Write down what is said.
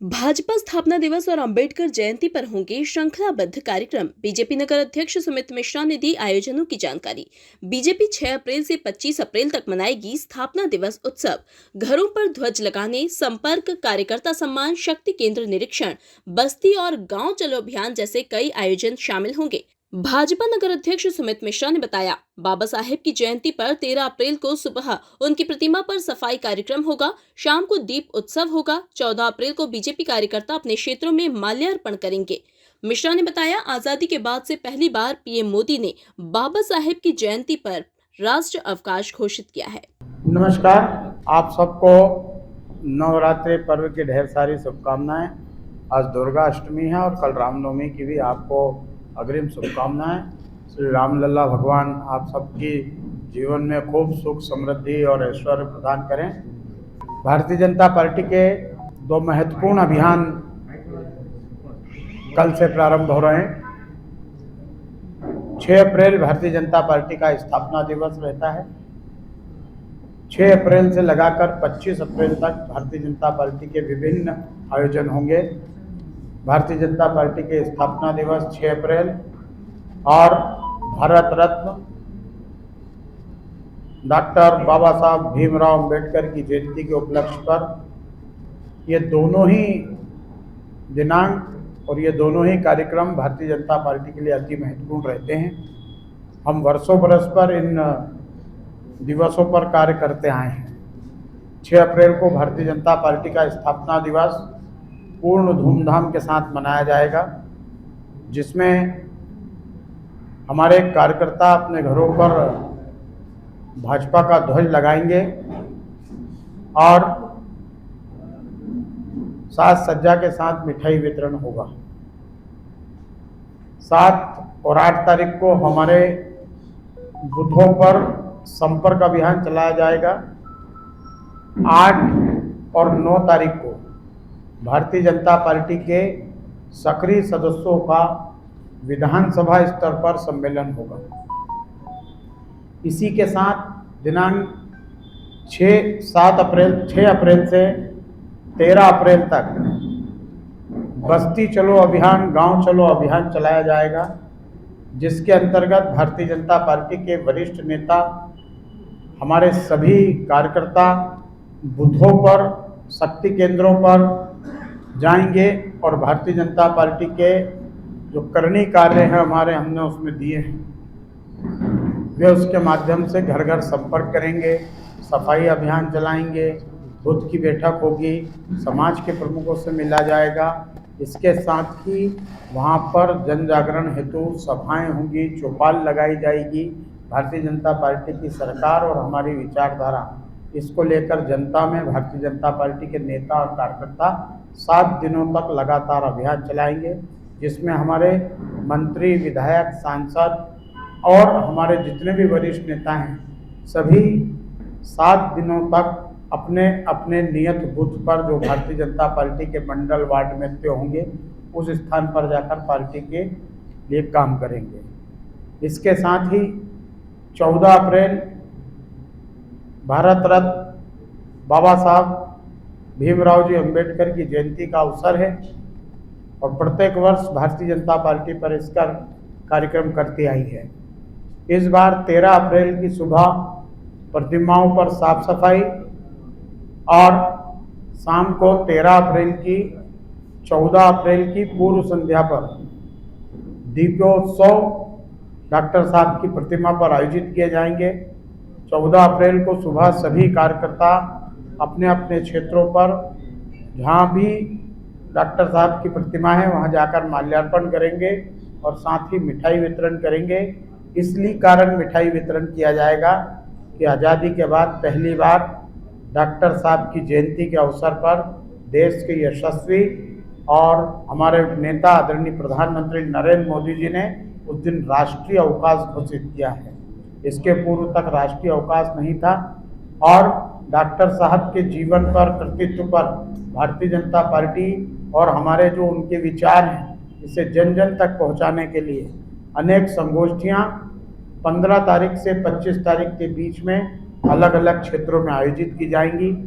भाजपा स्थापना दिवस और अंबेडकर जयंती पर होंगे श्रृंखलाबद्ध कार्यक्रम। बीजेपी नगर अध्यक्ष सुमित मिश्रा ने दी आयोजनों की जानकारी। बीजेपी 6 अप्रैल से 25 अप्रैल तक मनाएगी स्थापना दिवस उत्सव। घरों पर ध्वज लगाने, संपर्क, कार्यकर्ता सम्मान, शक्ति केंद्र निरीक्षण, बस्ती और गांव चलो अभियान जैसे कई आयोजन शामिल होंगे। भाजपा नगर अध्यक्ष सुमित मिश्रा ने बताया, बाबा साहेब की जयंती पर 13 अप्रैल को सुबह उनकी प्रतिमा पर सफाई कार्यक्रम होगा। शाम को दीप उत्सव होगा। 14 अप्रैल को बीजेपी कार्यकर्ता अपने क्षेत्रों में माल्यार्पण करेंगे। मिश्रा ने बताया, आजादी के बाद से पहली बार पीएम मोदी ने बाबा साहेब की जयंती पर राष्ट्र अवकाश घोषित किया है। नमस्कार, आप सबको नवरात्रि पर्व की ढेर सारी शुभकामनाएं। आज दुर्गा अष्टमी है और कल रामनवमी की भी आपको अग्रिम शुभकामनाएं। श्री रामलला भगवान आप सबकी जीवन में खूब सुख, समृद्धि और ऐश्वर्य प्रदान करें। भारतीय जनता पार्टी के दो महत्वपूर्ण अभियान कल से प्रारंभ हो रहे हैं। 6 अप्रैल भारतीय जनता पार्टी का स्थापना दिवस रहता है। 6 अप्रैल से लगाकर 25 अप्रैल तक भारतीय जनता पार्टी के विभिन्न आयोजन होंगे। भारतीय जनता पार्टी के स्थापना दिवस 6 अप्रैल और भारत रत्न डॉक्टर बाबा साहब भीमराव अंबेडकर की जयंती के उपलक्ष्य पर ये दोनों ही दिनांक और ये दोनों ही कार्यक्रम भारतीय जनता पार्टी के लिए अति महत्वपूर्ण रहते हैं। हम वर्षों बरस पर इन दिवसों पर कार्य करते आए हैं। 6 अप्रैल को भारतीय जनता पार्टी का स्थापना दिवस पूर्ण धूमधाम के साथ मनाया जाएगा, जिसमें हमारे कार्यकर्ता अपने घरों पर भाजपा का ध्वज लगाएंगे और साज सज्जा के साथ मिठाई वितरण होगा। 7 और 8 तारीख को हमारे बूथों पर संपर्क अभियान चलाया जाएगा। 8 और 9 तारीख को भारतीय जनता पार्टी के सक्रिय सदस्यों का विधानसभा स्तर पर सम्मेलन होगा। इसी के साथ दिनांक 6 अप्रैल से 13 अप्रैल तक बस्ती चलो अभियान, गांव चलो अभियान चलाया जाएगा, जिसके अंतर्गत भारतीय जनता पार्टी के वरिष्ठ नेता हमारे सभी कार्यकर्ता बूथों पर, शक्ति केंद्रों पर जाएंगे और भारतीय जनता पार्टी के जो करनी कार्य हैं हमने उसमें दिए हैं, वे उसके माध्यम से घर घर संपर्क करेंगे, सफाई अभियान चलाएंगे, बूथ की बैठक होगी, समाज के प्रमुखों से मिला जाएगा। इसके साथ ही वहाँ पर जन जागरण हेतु सभाएं होंगी, चौपाल लगाई जाएगी। भारतीय जनता पार्टी की सरकार और हमारी विचारधारा, इसको लेकर जनता में भारतीय जनता पार्टी के नेता और कार्यकर्ता 7 दिनों तक लगातार अभियान चलाएंगे, जिसमें हमारे मंत्री, विधायक, सांसद और हमारे जितने भी वरिष्ठ नेता हैं, सभी 7 दिनों तक अपने अपने नियत बूथ पर, जो भारतीय जनता पार्टी के मंडल वार्ड में तय होंगे, उस स्थान पर जाकर पार्टी के लिए काम करेंगे। इसके साथ ही 14 अप्रैल भारत रत्न बाबा साहब भीमराव जी अंबेडकर की जयंती का अवसर है और प्रत्येक वर्ष भारतीय जनता पार्टी पर इसका कार्यक्रम करती आई है। इस बार 13 अप्रैल की सुबह प्रतिमाओं पर साफ सफाई और शाम को 13 अप्रैल की 14 अप्रैल की पूर्व संध्या पर दीपोत्सव डॉक्टर साहब की प्रतिमा पर आयोजित किए जाएंगे। 14 अप्रैल को सुबह सभी कार्यकर्ता अपने अपने क्षेत्रों पर, जहाँ भी डॉक्टर साहब की प्रतिमा है, वहाँ जाकर माल्यार्पण करेंगे और साथ ही मिठाई वितरण करेंगे। इसलिए कारण मिठाई वितरण किया जाएगा कि आज़ादी के बाद पहली बार डॉक्टर साहब की जयंती के अवसर पर देश के यशस्वी और हमारे नेता आदरणीय प्रधानमंत्री नरेंद्र मोदी जी ने उस दिन राष्ट्रीय अवकाश घोषित किया है। इसके पूर्व तक राष्ट्रीय अवकाश नहीं था और डॉक्टर साहब के जीवन पर, कृतित्व पर भारतीय जनता पार्टी और हमारे जो उनके विचार हैं, इसे जन जन तक पहुंचाने के लिए अनेक संगोष्ठियां 15 तारीख से 25 तारीख के बीच में अलग अलग क्षेत्रों में आयोजित की जाएंगी।